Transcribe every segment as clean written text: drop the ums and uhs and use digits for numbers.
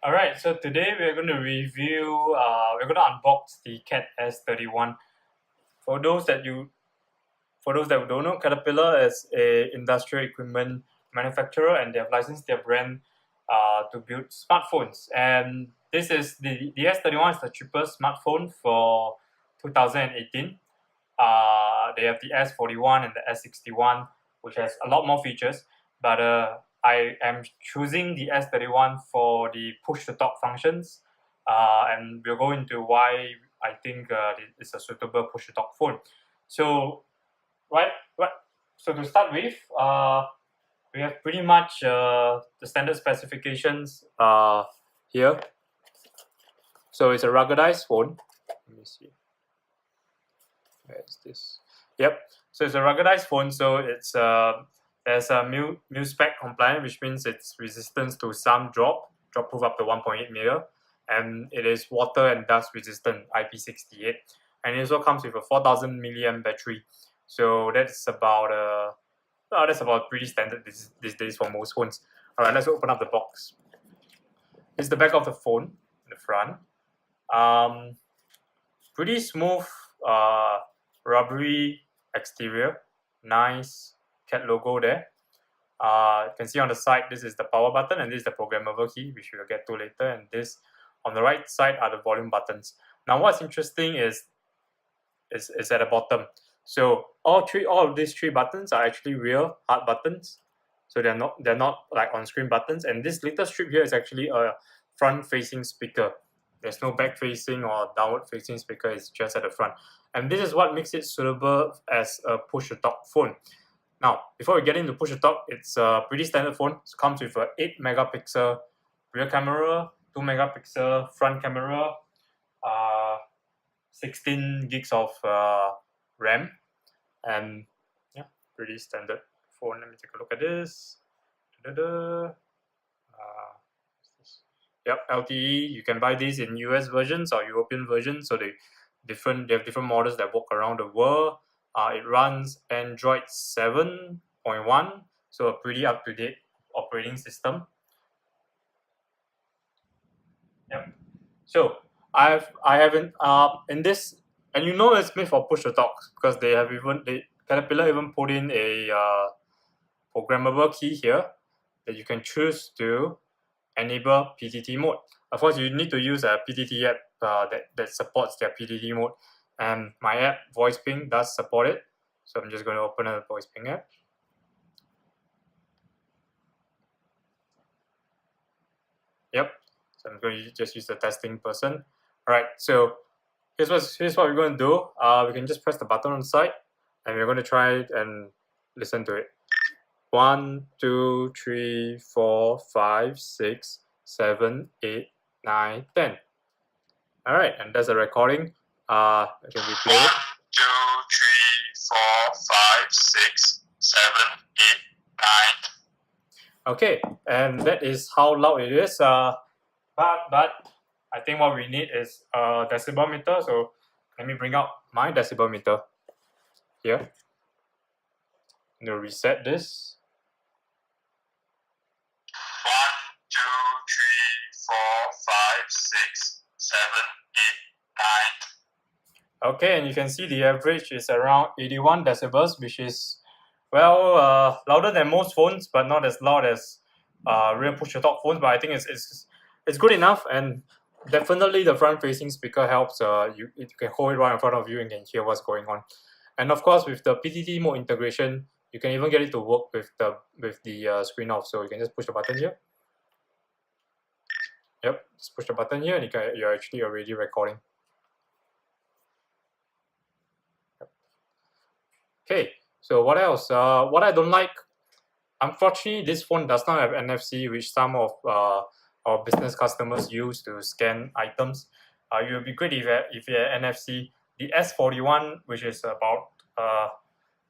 Alright, so today we're going to review, we're going to unbox the Cat S31. For those that don't know, Caterpillar is a industrial equipment manufacturer, and they have licensed their brand to build smartphones. And this is the S31 is the cheapest smartphone for 2018. They have the S41 and the S61, which has a lot more features, but I am choosing the S31 for the push-to-talk functions, and we'll go into why I think it's a suitable push-to-talk phone. So, so to start with, we have pretty much the standard specifications here. So it's a ruggedized phone. Let me see. Where is this? Yep. So it's a ruggedized phone. So it's there's a mil-spec compliant, which means it's resistant to some drop proof up to 1.8 meter, and it is water and dust resistant, IP68, and it also comes with a 4000 milliamp battery. So that's about pretty standard these days for most phones. All right, let's open up the box. It's the back of the phone, the front. Pretty smooth, rubbery exterior. Nice Cat logo there. You can see on the side, this is the power button, and this is the programmable key, which we'll get to later. And this on the right side are the volume buttons. Now, what's interesting is at the bottom. So all of these three buttons are actually real hard buttons. So they're not like on-screen buttons. And this little strip here is actually a front-facing speaker. There's no back-facing or downward-facing speaker. It's just at the front. And this is what makes it suitable as a push-to-talk phone. Now, before we get into push-to-talk, it's a pretty standard phone. It comes with a 8 megapixel rear camera, 2 megapixel front camera, 16 gigs of RAM, and yeah, pretty standard phone. Let me take a look at this. Yep, LTE. You can buy these in US versions or European versions. So they have different models that work around the world. It runs Android 7.1, so a pretty up-to-date operating system. Yep. So I haven't in this, and you know it's made for push to talk because Caterpillar even put in a programmable key here that you can choose to enable PTT mode. Of course, you need to use a PTT app that supports their PTT mode, and my app Voice Ping does support it. So I'm just going to open a Voice Ping app. Yep. So I'm going to just use the testing person. All right. So here's what we're going to do. We can just press the button on the side, and we're going to try it and listen to it. 1, 2, 3, 4, 5, 6, 7, 8, 9, 10. All right, and that's a recording. I can replay it. 1, 2, 3, 4, 5, 6, 7, 8, 9. Okay, and that is how loud it is. But I think what we need is a decibel meter. So let me bring out my decibel meter here. I'm going to reset this. 1, 2, 3, 4, 5, 6, 7, 8, 9. Okay, and you can see the average is around 81 decibels, which is, well, louder than most phones, but not as loud as real push-to-talk phones. But I think it's good enough, and definitely the front-facing speaker helps. You can hold it right in front of you and can hear what's going on. And of course, with the PTT mode integration, you can even get it to work with the screen off. So you can just push the button here. Yep, just push the button here, and you're actually already recording. Yep. Okay, so what else? What I don't like, unfortunately, this phone does not have NFC, which some of our business customers use to scan items. It would be great if you had NFC. The S41, which is about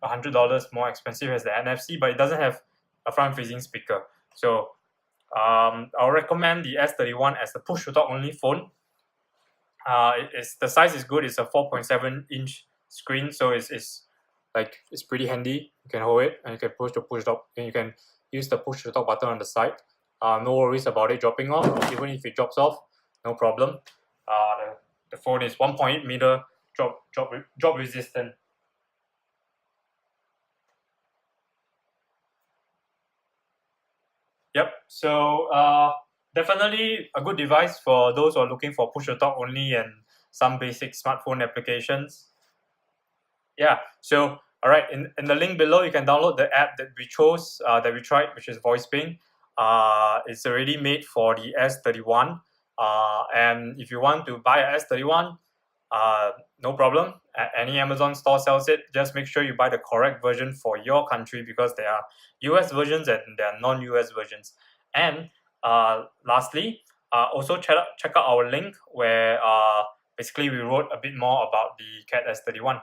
$100 more expensive, has the NFC, but it doesn't have a front-facing speaker. So I'll recommend the S31 as the push-to-talk only phone. The size is good. It's a 4.7-inch screen, so it's pretty handy. You can hold it and you can push to push-to-talk, and you can use the push-to-talk button on the side. no worries about it dropping off. Even if it drops off, no problem. The phone is 1.8 meter drop resistant. Yep. So definitely a good device for those who are looking for push to talk only and some basic smartphone applications. Yeah. So all right, in the link below, you can download the app that we chose, that we tried, which is VoicePing. It's already made for the S31. And if you want to buy a S31, no problem. Any Amazon store sells it. Just make sure you buy the correct version for your country, because there are US versions and there are non-US versions. And lastly, also check out our link where basically we wrote a bit more about the Cat S31.